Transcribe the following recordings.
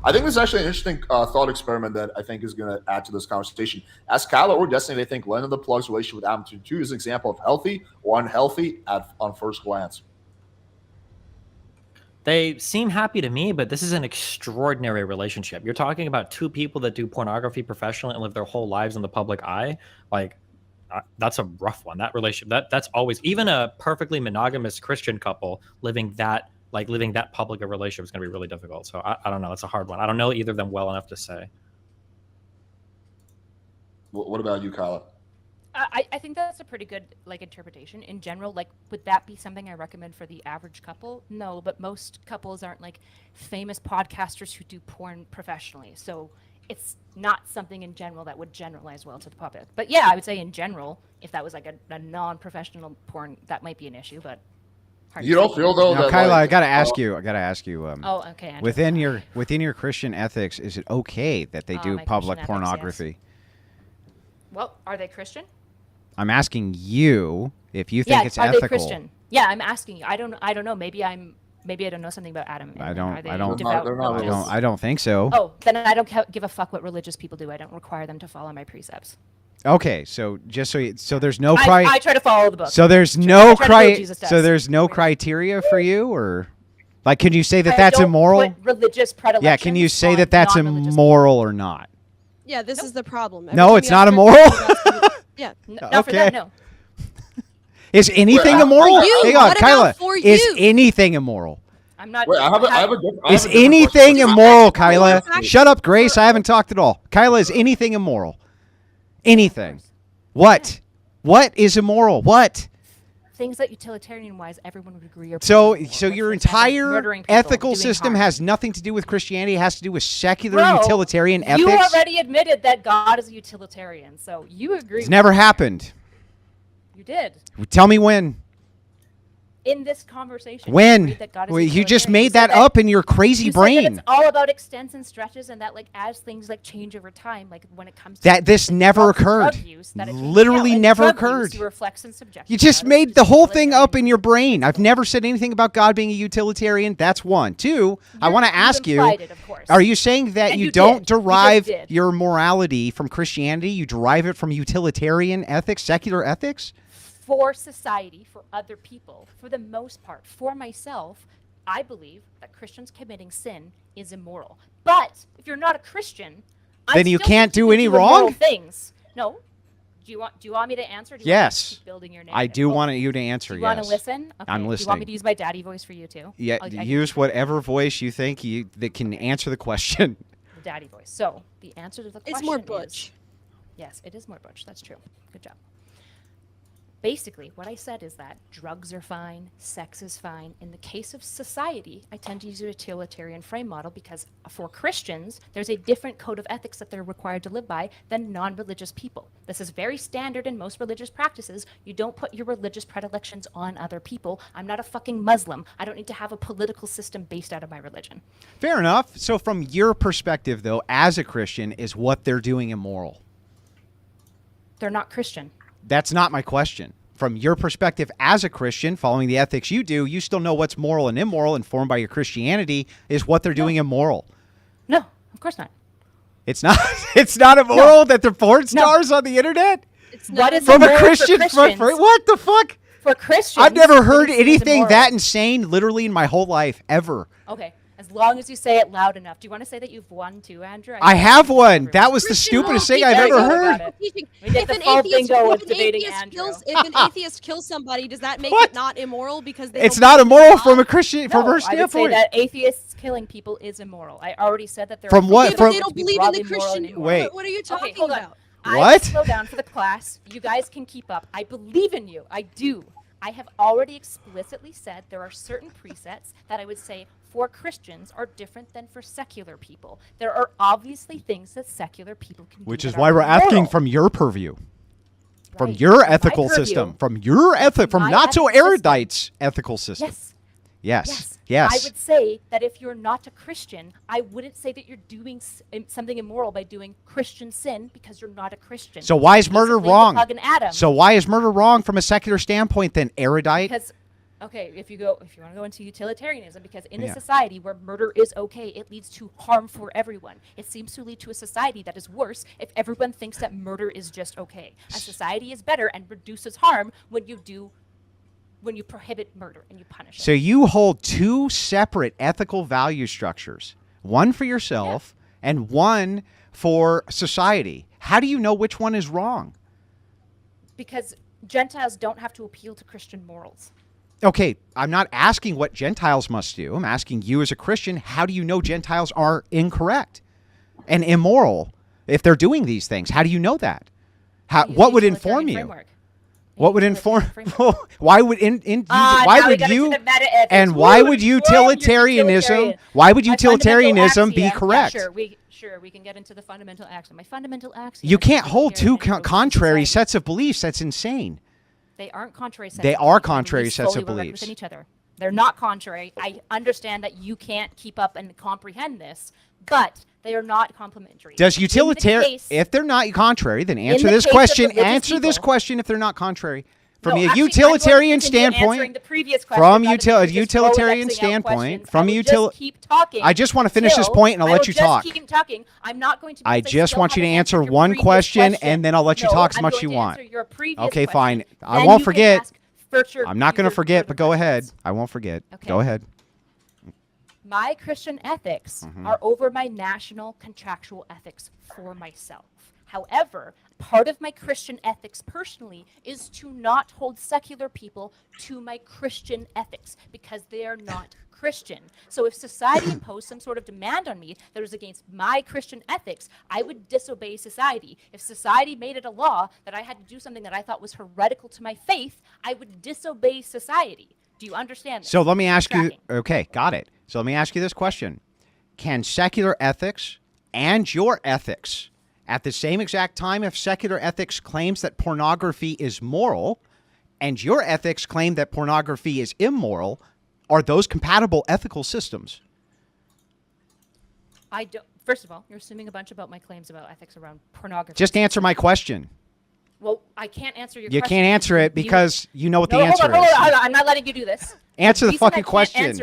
I think this is actually an interesting thought experiment that I think is going to add to this conversation. As Kyla or Destiny, they think Len and the Plug's relationship with Adam 2 is an example of healthy or unhealthy on first glance. They seem happy to me, but this is an extraordinary relationship. You're talking about two people that do pornography professionally and live their whole lives in the public eye. Like, that's a rough one. That relationship, that's always, even a perfectly monogamous Christian couple living that public a relationship is going to be really difficult. So I don't know. It's a hard one. I don't know either of them well enough to say. What about you, Kyla? I think that's a pretty good interpretation. In general, would that be something I recommend for the average couple? No, but most couples aren't famous podcasters who do porn professionally. So it's not something in general that would generalize well to the public. But yeah, I would say in general, if that was a non-professional porn, that might be an issue. But you don't feel though now, that Kyla, I gotta ask you. Oh, okay. Andrew. Within your Christian ethics, is it okay that they do public pornography? Yes. Well, are they Christian? I'm asking you if you think it's ethical. Are they Christian? Yeah, I'm asking you. I don't know. Maybe I don't know something about Adam. I don't think so. Oh, then I don't give a fuck what religious people do. I don't require them to follow my precepts. Okay, so just so there's no I try to follow the book. So there's no criteria for you, or can you say that that's immoral? Put religious predilections. Yeah, can you say that that's immoral or not? Yeah, this is the problem. No, it's not immoral. Yeah. Not for that, no. Is anything immoral? Hang on, Kyla. Is anything immoral? I'm not. Is anything immoral, Kyla? Shut up, Grace. I haven't talked at all. Kyla, is anything immoral? Anything? What? What is immoral? What? Things that utilitarian-wise everyone would agree are. So your entire ethical system has nothing to do with Christianity. It has to do with secular utilitarian ethics. You already admitted that God is a utilitarian, so you agree. It's never happened. You did. Tell me when. In this conversation. When? You just made that up in your crazy brain. It's all about extents and stretches, and that as things change over time, when it comes to that this never occurred. Literally never occurred. You just made the whole thing up in your brain. I've never said anything about God being a utilitarian. That's one. Two, I want to ask you, are you saying that you don't derive your morality from Christianity? You derive it from utilitarian ethics, secular ethics? For society, for other people, for the most part, for myself, I believe that Christians committing sin is immoral. But if you're not a Christian, then you can't do any wrong things. No. Do you want me to answer? Yes. Keep building your I do want you to answer. Do you want to listen? Okay. I'm listening. Do you want me to use my daddy voice for you too? Yeah. Use whatever voice you think that can answer the question. The daddy voice. So the answer to the question is more butch. Yes, it is more butch. That's true. Good job. Basically, what I said is that drugs are fine, sex is fine. In the case of society, I tend to use a utilitarian frame model because for Christians, there's a different code of ethics that they're required to live by than non-religious people. This is very standard in most religious practices. You don't put your religious predilections on other people. I'm not a fucking Muslim. I don't need to have a political system based out of my religion. Fair enough. So from your perspective, though, as a Christian, is what they're doing immoral? They're not Christian. That's not my question. From your perspective as a Christian, following the ethics you do, you still know what's moral and immoral, informed by your Christianity. Is what they're doing immoral? No, of course not. It's not. It's not immoral that they're porn stars on the internet. It's not from a Christian. What the fuck? For Christians, I've never heard anything that insane, literally, in my whole life ever. Okay. As long as you say it loud enough. Do you want to say that you've won too, Andrew? I have won. That was the stupidest thing I've ever heard. If an atheist kills somebody, does that make it not immoral because it's not immoral from a Christian from her standpoint? I would say that atheists killing people is immoral. I already said that they're from what? From they don't believe in the Christian. Wait, what are you talking about? What? Slow down for the class. You guys can keep up. I believe in you. I do. I have already explicitly said there are certain precepts that I would say for Christians are different than for secular people. There are obviously things that secular people can do. Which is why we're asking from your purview. From your ethical system. From your from Notsoerudite's ethical system. Yes. I would say that if you're not a Christian, I wouldn't say that you're doing something immoral by doing Christian sin because you're not a Christian. So why is murder wrong? So why is murder wrong from a secular standpoint then, Erudite? Okay, if you want to go into utilitarianism, because in a society where murder is okay, it leads to harm for everyone. It seems to lead to a society that is worse if everyone thinks that murder is just okay. A society is better and reduces harm when you prohibit murder and you punish it. So you hold two separate ethical value structures, one for yourself and one for society. How do you know which one is wrong? Because Gentiles don't have to appeal to Christian morals. Okay, I'm not asking what Gentiles must do. I'm asking you as a Christian, how do you know Gentiles are incorrect and immoral if they're doing these things? How do you know that? What would inform you? What would inform? Why would why would utilitarianism? Why would utilitarianism be correct? Sure, we can get into the fundamental axiom. My fundamental axiom. You can't hold two contrary sets of beliefs. That's insane. They aren't contrary sets. They are contrary sets of beliefs. Each other. They're not contrary. I understand that you can't keep up and comprehend this, but they are not complementary. Does utilitarian, if they're not contrary, then answer this question. Answer this question if they're not contrary. From a utilitarian standpoint, from utilitarian standpoint, I just want to finish this point and I'll let you talk. Keep talking. I'm not going to. I just want you to answer one question and then I'll let you talk as much as you want. Okay, fine. I won't forget. I'm not going to forget, but go ahead. I won't forget. Go ahead. My Christian ethics are over my national contractual ethics for myself. However, part of my Christian ethics personally is to not hold secular people to my Christian ethics because they are not Christian. So if society imposed some sort of demand on me that was against my Christian ethics, I would disobey society. If society made it a law that I had to do something that I thought was heretical to my faith, I would disobey society. Do you understand this? So let me ask you, okay, got it. So let me ask you this question. Can secular ethics and your ethics at the same exact time, if secular ethics claims that pornography is moral and your ethics claim that pornography is immoral, are those compatible ethical systems? I don't. First of all, you're assuming a bunch about my claims about ethics around pornography. Just answer my question. Well, I can't answer your question. You can't answer it because you know what the answer is. Hold on. I'm not letting you do this. Answer the fucking question.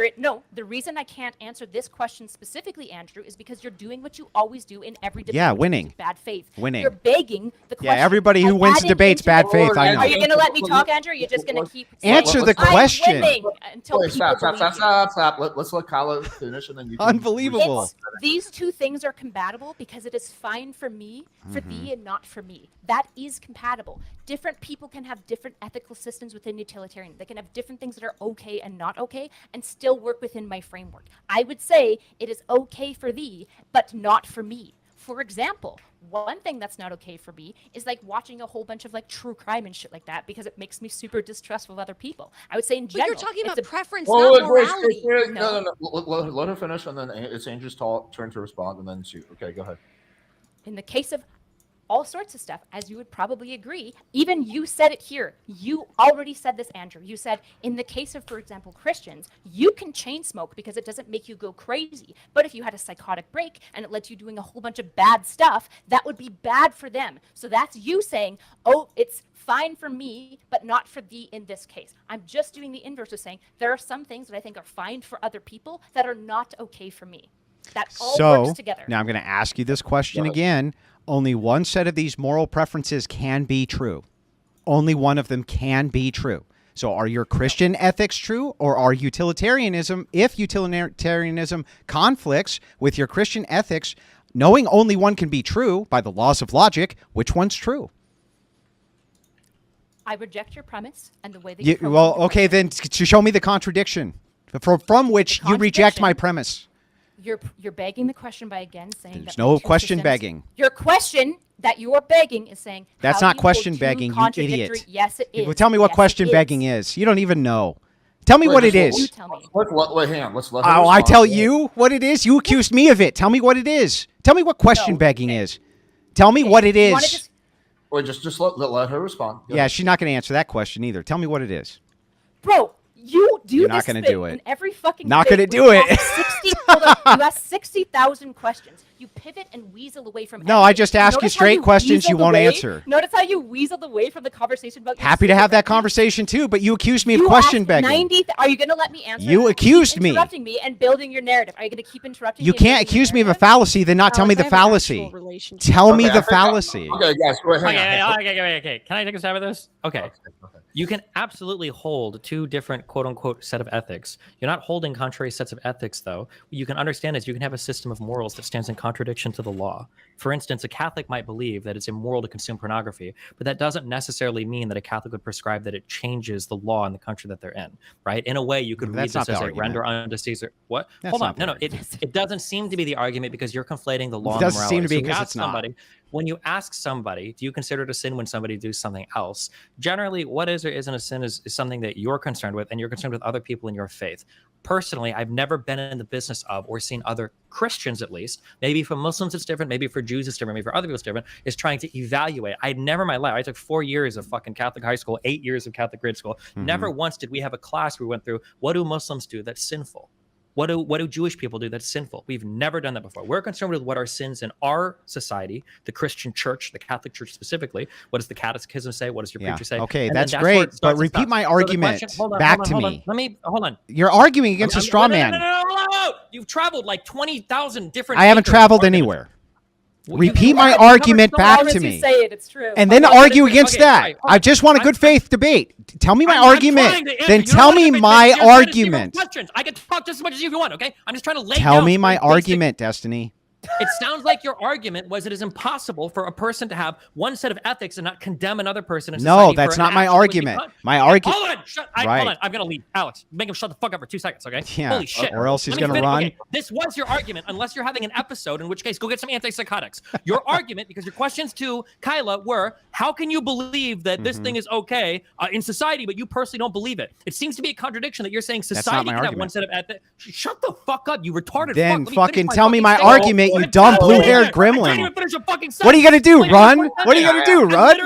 The reason I can't answer this question specifically, Andrew, is because you're doing what you always do in every debate. Yeah, winning. Bad faith. Winning. You're begging the question. Yeah, everybody who wins the debate's bad faith, I know. Are you going to let me talk, Andrew? Or are you just going to keep answer the question? Stop. Let's let Kyla finish and then you can. Unbelievable. These two things are compatible because it is fine for me, for thee, and not for me. That is compatible. Different people can have different ethical systems within utilitarian. They can have different things that are okay and not okay and still work within my framework. I would say it is okay for thee, but not for me. For example, one thing that's not okay for me is like watching a whole bunch of like true crime and shit like that because it makes me super distrustful of other people. I would say in general. But you're talking about preference, not morality. No. Let her finish and then it's Andrew's turn to respond and then shoot. Okay, go ahead. In the case of all sorts of stuff, as you would probably agree. Even you said it here. You already said this, Andrew. You said, in the case of, for example, Christians, you can chain smoke because it doesn't make you go crazy. But if you had a psychotic break and it led to you doing a whole bunch of bad stuff, that would be bad for them. So that's you saying, oh, it's fine for me, but not for thee in this case. I'm just doing the inverse of saying there are some things that I think are fine for other people that are not okay for me. That all works together. Now I'm going to ask you this question again. Only one set of these moral preferences can be true. Only one of them can be true. So are your Christian ethics true, or are utilitarianism, if utilitarianism conflicts with your Christian ethics, knowing only one can be true by the laws of logic, which one's true? I reject your premise and the way that you okay, then to show me the contradiction from which you reject my premise. You're begging the question by again saying there's no question begging. Your question that you're begging is saying that's not question begging, you idiot. Yes, it is. Well, tell me what question begging is. You don't even know. Tell me what it is. You tell me. Let's let her respond. I tell you what it is. You accused me of it. Tell me what it is. Tell me what question begging is. Tell me what it is. Wait, just let her respond. Yeah, she's not going to answer that question either. Tell me what it is. Bro, you do You're this not going to do it. In every fucking not going to do it. 60 Hold on. You ask 60,000 questions. You pivot and weasel away from. No, I just ask you straight questions you won't answer. Notice how you weaseled away from the conversation about. Happy to have that conversation too, but you accused me of question begging. Are you going to let me answer? You accused me. Interrupting me and building your narrative. Are you going to keep interrupting me? You can't accuse me of a fallacy, then not tell me the fallacy. Tell me the fallacy. Okay, guys, go ahead. Okay. Can I take a stab at this? Okay. You can absolutely hold two different quote-unquote set of ethics. You're not holding contrary sets of ethics, though. What you can understand is you can have a system of morals that stands in contradiction to the law. For instance, a Catholic might believe that it's immoral to consume pornography, but that doesn't necessarily mean that a Catholic would prescribe that it changes the law in the country that they're in, right? In a way, you could read this as a render unto Caesar. What? Hold on. No. It doesn't seem to be the argument because you're conflating the law and the morality. It doesn't seem to be because it's not. When you ask somebody, do you consider it a sin when somebody does something else? Generally, what is or isn't a sin is something that you're concerned with, and you're concerned with other people in your faith. Personally, I've never been in the business of, or seen other Christians at least, maybe for Muslims it's different, maybe for Jews it's different, maybe for other people it's different, is trying to evaluate. I'd never in my life, I took 4 years of fucking Catholic high school, 8 years of Catholic grade school. Never once did we have a class where we went through, what do Muslims do that's sinful? What do Jewish people do that's sinful? We've never done that before. We're concerned with what are sins in our society, the Christian church, the Catholic Church specifically. What does the Catechism say? What does your preacher say? Okay, that's great, but repeat my argument back to me. Hold on. You're arguing against a straw man. No. You've traveled like 20,000 different. I haven't traveled anywhere. Repeat my argument back to me. And then argue against that. I just want a good faith debate. Tell me my argument. Then tell me my argument. I can talk just as much as you want, okay? I'm just trying to lay down. Tell me my argument, Destiny. It sounds like your argument was it is impossible for a person to have one set of ethics and not condemn another person in society. No, that's not my argument. My argument. Hold on. Hold on. I'm going to leave. Alex, make him shut the fuck up for 2 seconds, okay? Yeah. Holy shit. Or else he's going to run. Okay. This was your argument, unless you're having an episode, in which case go get some antipsychotics. Your argument, because your questions to Kyla were, how can you believe that this thing is okay in society, but you personally don't believe it? It seems to be a contradiction that you're saying society can have one set of ethics. Shut the fuck up, you retarded then fuck. Fucking tell me my argument, you dumb blue-haired gremlin. What are you gonna do, run? What are you gonna do, run?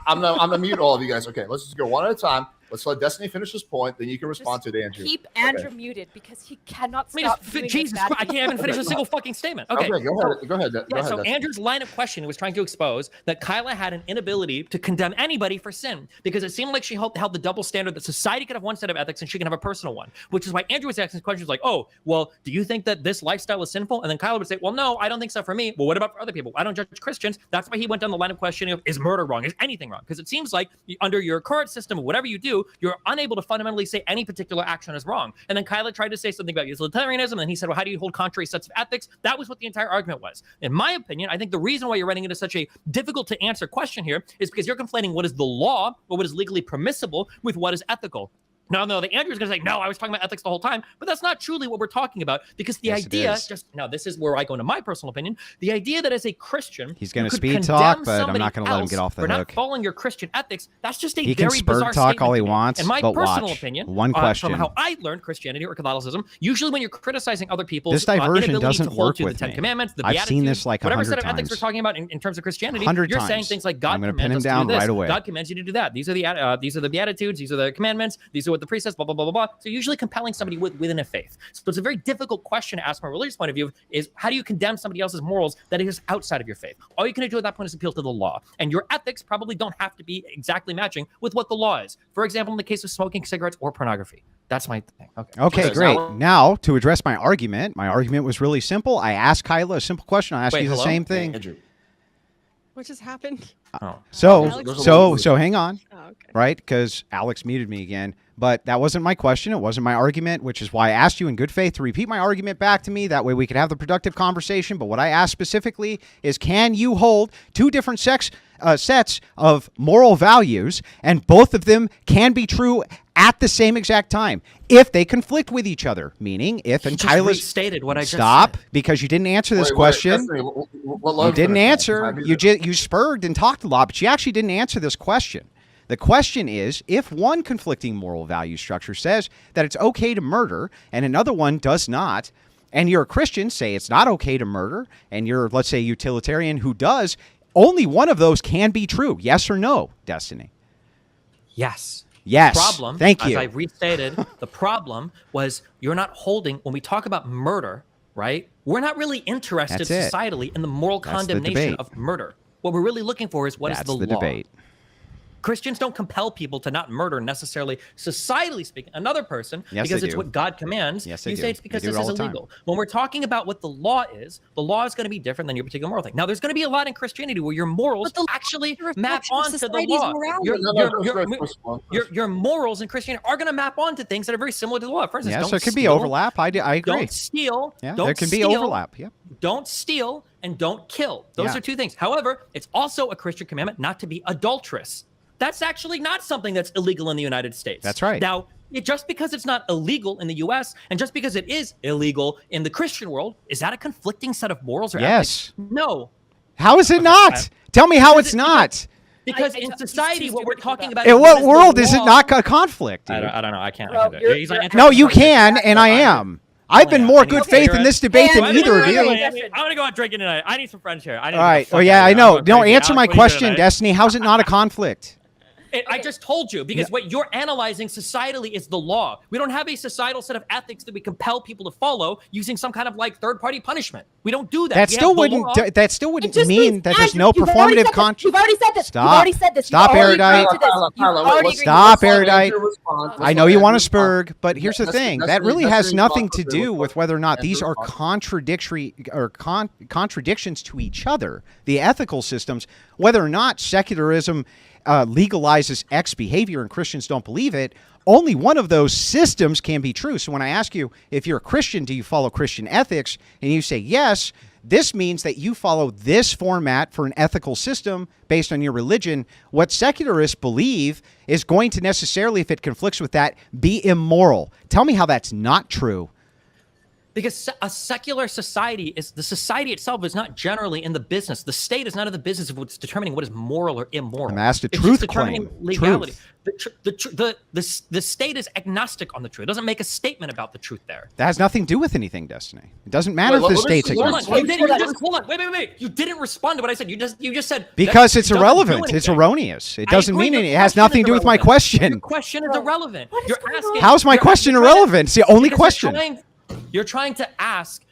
I'm gonna mute all of you guys. Okay, let's just go one at a time. Let's let Destiny finish his point, then you can respond to it, Andrew. Keep Andrew muted because he cannot stop doing Jesus Christ, I can't even finish a single fucking statement. Okay, go ahead. So Andrew's line of questioning was trying to expose that Kyla had an inability to condemn anybody for sin because it seemed like she held the double standard that society could have one set of ethics and she can have a personal one, which is why Andrew was asking questions like, oh, well, do you think that this lifestyle is sinful? And then Kyla would say, well, no, I don't think so for me. Well, what about for other people? I don't judge Christians. That's why he went down the line of questioning of, is murder wrong? Is anything wrong? Because it seems like under your current system, whatever you do, you're unable to fundamentally say any particular action is wrong. And then Kyla tried to say something about utilitarianism, and he said, well, how do you hold contrary sets of ethics? That was what the entire argument was. In my opinion, I think the reason why you're running into such a difficult to answer question here is because you're conflating what is the law or what is legally permissible with what is ethical. No, the Andrew's going to say, no, I was talking about ethics the whole time, but that's not truly what we're talking about because the idea now this is where I go into my personal opinion, the idea that as a Christian, he's going to speed talk, but I'm not going to let him get off the hook. Not following your Christian ethics, that's just a he very bizarre talk all he wants, in my but personal watch. opinion, One question. From how I learned Christianity or Catholicism, usually when you're criticizing other people's this diversion doesn't work to with the Ten me. Commandments, the I've Beatitudes, seen this like 100 whatever set of times. ethics we're talking about in terms of Christianity, 100 you're times. saying things like God I'm commands us down to do this. right away. God commands you to do that. These are the Beatitudes. These are the commandments. These are what the priest says. Blah blah blah blah blah. So usually compelling somebody within a faith. So it's a very difficult question to ask from a religious point of view is how do you condemn somebody else's morals that is outside of your faith? All you can do at that point is appeal to the law. And your ethics probably don't have to be exactly matching with what the law is. For example, in the case of smoking cigarettes or pornography. That's my thing. Okay, great. Now, to address my argument was really simple. I asked Kyla a simple question. I asked you the same thing. Andrew. What just happened? So hang on. Oh, okay. Right? Because Alex muted me again. But that wasn't my question. It wasn't my argument, which is why I asked you in good faith to repeat my argument back to me. That way we could have the productive conversation. But what I asked specifically is, can you hold two different sets of moral values, and both of them can be true at the same exact time if they conflict with each other? Meaning, if and Kyla's stated what I just stop said. Because you didn't answer this question. You didn't answer. You spurred and talked a lot, but you actually didn't answer this question. The question is, if one conflicting moral value structure says that it's okay to murder and another one does not, and you're a Christian, say it's not okay to murder, and you're, let's say, a utilitarian who does, only one of those can be true. Yes or no, Destiny? Yes. Yes. Problem, Thank as you. I restated, the problem was you're not holding, when we talk about murder, right? We're not really interested That's it. societally in the moral That's the condemnation debate. of murder. What we're really looking for is what is That's the the law. debate. Christians don't compel people to not murder necessarily, societally speaking, another person Yes, because they it's do. what God commands. Yes, they you do. say it's because They do this it is all the time. illegal. When we're talking about what the law is going to be different than your particular moral thing. Now, there's going to be a lot in Christianity where your morals But the law actually is a map reflection of onto the society's law. morality. Your morals in Christianity are going to map onto things that are very similar to the law. For instance, Yeah, don't so it could be steal, overlap. I agree. Don't steal. Yeah, don't there can be steal, overlap. Yep. Don't steal and don't kill. Those Yeah. are two things. However, it's also a Christian commandment not to be adulterous. That's actually not something that's illegal in the United States. That's right. Now, just because it's not illegal in the U.S. and just because it is illegal in the Christian world, is that a conflicting set of morals or Yes. ethics? No. How is it not? Tell me how it's not. Because in society, what we're talking about In is what the world is it law. not a conflict? Dude? I don't know. I can't Well, do you're- it. He's like, No, you can, and I am. I've been more good faith in this debate than And- either of you. and- I'm gonna go out drinking tonight. I need some friends here. All right. Oh yeah, I know. No, answer my question, Destiny. How's it not a conflict? I just told you, because what you're analyzing societally is the law. We don't have a societal set of ethics that we compel people to follow using some kind of like third-party punishment. We don't do that. That We still have the wouldn't. law. That still wouldn't It just mean means, that there's Andrew, no you've already performative said this. con. You've already said this. Stop. You've already said this. Stop, You've already Erudite. agreed to this. You've already agreed to Stop, this. Erudite. I know you want to spur. spurg, but here's the thing. That really has nothing to do with whether or not these are contradictory or contradictions to each other. The ethical systems, whether or not secularism legalizes X behavior and Christians don't believe it, only one of those systems can be true. So when I ask you, if you're a Christian, do you follow Christian ethics? And you say yes, this means that you follow this format for an ethical system based on your religion. What secularists believe is going to necessarily, if it conflicts with that, be immoral. Tell me how that's not true. Because a secular society the society itself is not generally in the business. The state is not in the business of what's determining what is moral or immoral. I'm asked a It's truth just determining claim. legality. Truth. The state is agnostic on the truth. It doesn't make a statement about the truth there. That has nothing to do with anything, Destiny. It doesn't matter if the state's Hold on. agnostic. Hold on. Wait. You didn't respond to what I said. You just said Because that it's it doesn't do irrelevant. It's anything. erroneous. It I doesn't agree, mean your anything. It has question nothing is to do with my irrelevant. question. Your question is irrelevant. You're asking. How's my question irrelevant? It's the only question. You're trying to ask.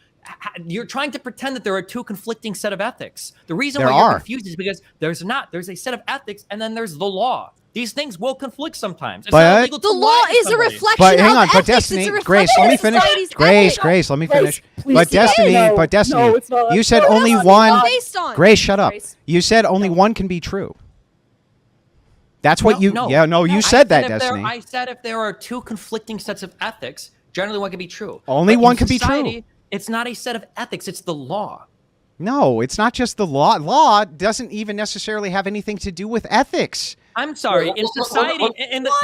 You're trying to pretend that there are two conflicting set of ethics. The reason There why you're are. confused is because there's not. There's a set of ethics, and then there's the law. These things will conflict sometimes. It's But- not illegal to The lie law to is a somebody. reflection But hang of on, but ethics. Destiny, It's a Grace, reflection let me of finish. society's Grace, ethics. let me Grace, finish. please But sit down. Destiny, No, but Destiny, no, it's not. you said No, only that's one. not based on. Grace, shut up. Grace. You said only one can be true. That's what you. Yeah, no, you said that, Destiny. I said if there are two conflicting sets of ethics, generally one can be true. Only But one in can be true. society, It's not a set of ethics. It's the law. No, it's not just the law. Law doesn't even necessarily have anything to do with ethics. I'm sorry. In society,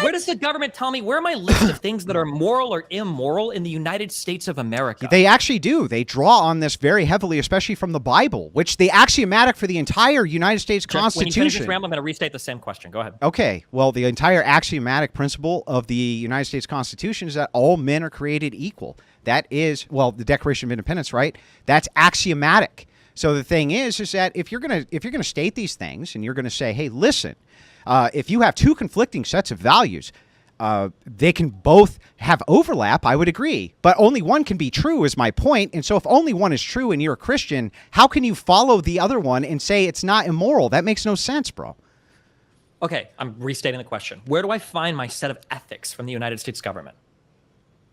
where does the government tell me? Where are my list of things that are moral or immoral in the United States of America? They actually do. They draw on this very heavily, especially from the Bible, which the axiomatic for the entire United States Jeff, when you finish Constitution. this ramble, I'm going to restate the same question. Go ahead. Okay, well, the entire axiomatic principle of the United States Constitution is that all men are created equal. That is, well, the Declaration of Independence, right? That's axiomatic. So the thing is that if you're gonna state these things and you're gonna say, hey, listen, if you have two conflicting sets of values, they can both have overlap. I would agree, but only one can be true is my point. And so if only one is true and you're a Christian, how can you follow the other one and say it's not immoral? That makes no sense, bro. Okay, I'm restating the question. Where do I find my set of ethics from the United States government?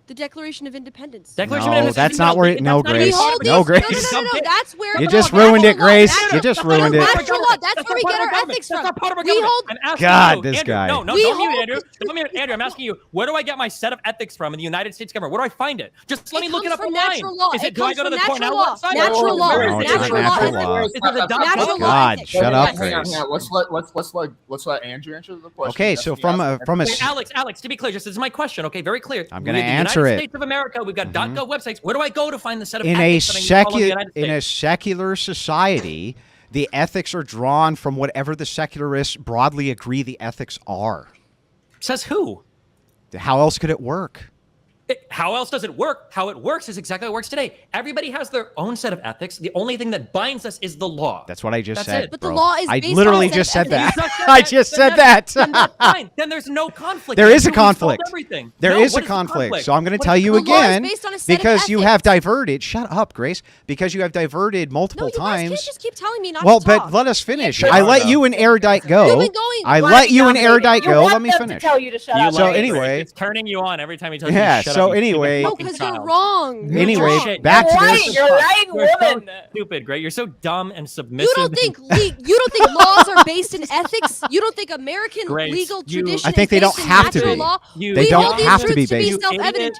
The Declaration of Independence. Declaration of No, Independence. that's not where it. No, That's not Grace. even part of it. No, Grace. No. That's where You just ruined it, Grace. You just No, ruined it. natural law. That's where we get our ethics from. That's not part of our We government. hold. I'm asking God, you, this Andrew, guy. No, We don't mute hold- Andrew. Don't mute Andrew. I'm asking you, where do I get my set of ethics from in the United States government? Where do I find it? Just let me look it up comes from online. natural law. Is It it? Do I comes go to the from Cornell natural law. website? Natural law. No, it's not natural law. Is it the Natural law. God, ethics. shut up, Hang on, Grace. hang on. Let's let Andrew answer the question. Okay, so from a Wait, Alex, to be clear, just this is my question, okay? Very clear. I'm gonna We're the answer United it. States of America. We've got .gov websites. Where do I go to find the set of in a ethics that I need to follow in the United in a States? secular society, the ethics are drawn from whatever the secularists broadly agree the ethics are. Says who? How else could it work? How else does it work? How it works is exactly how it works today. Everybody has their own set of ethics. The only thing that binds us is the law. That's what I just That's said. it. But the bro. law is I based literally on a just set said of that. ethics. I just said that. Then that's fine. Then there's no conflict. There is a We solved conflict. everything. There No, is what a the conflict. So I'm going to What tell is you the The law is again based on a set of because you ethics. have diverted. Shut up, Grace. Because you have diverted multiple No, you guys times. can't just keep telling me not Well, to but talk. let us finish. Yeah, I no, let no. you and Erudite go. You've been going. I Why let be you and dominated? Erudite You go. want Let me them to finish. tell you to shut You up. So like it, anyway- Greg. It's turning you on every time he tells Yeah, you to shut so up. you stupid anyway- No, fucking because you're child. wrong. You're Anyway, wrong. Shit. back to You're this. right. You're right, You're so woman. stupid, Greg. You're so dumb and submissive. You don't think laws are based in ethics? You don't think American Grace, legal you- tradition I think is they don't based in have to natural be. law? You They we don't hold these have to be truths to be based. self-evident.